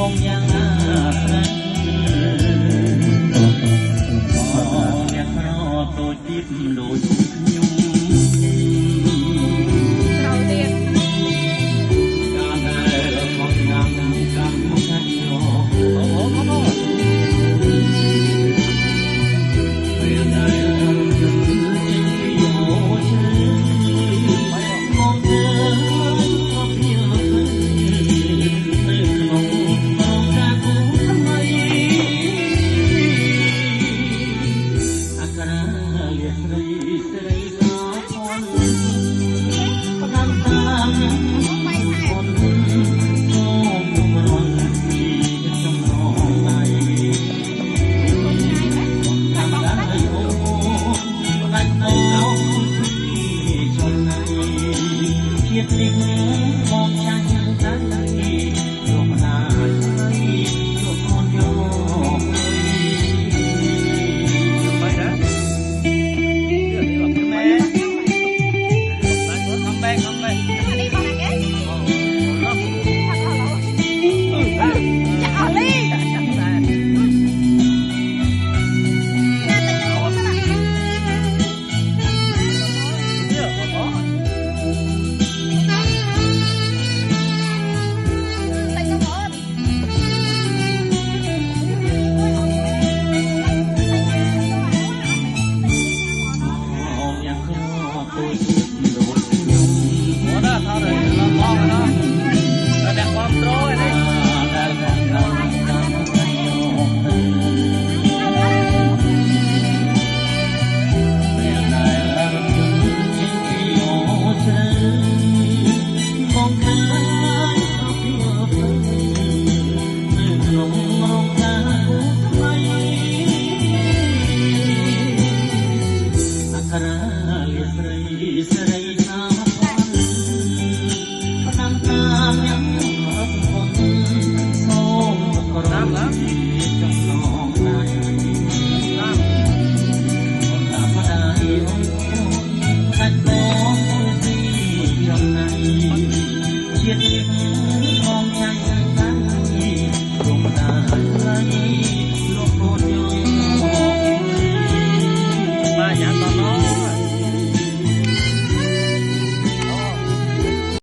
ងយ៉ាងណាអ្នកក្រតូចទៀតដូចខ្ញុំត្រូវទៀតកាលដែលមកយ៉ាងកម្មមកញោអូពេលដែលយើងចេញពីយោជើមកเดินก็เพียงเพิ่นในក្នុងការគូថ្មីអក្សរាលៀស្រីស្រីសាផនផ្ដាំតាមคนសូមរំលឹកពីចំណងដៃតាមដានឲ្យអូផ្ដាច់ទៅដល់ចំណាយជាតិនេះបងចាញ់តាំងតែលោកណាហើយលោកកូនយកไปนะแม่คัมแบ็คอันนี้ของอะไรแกผัดเอาแล้ว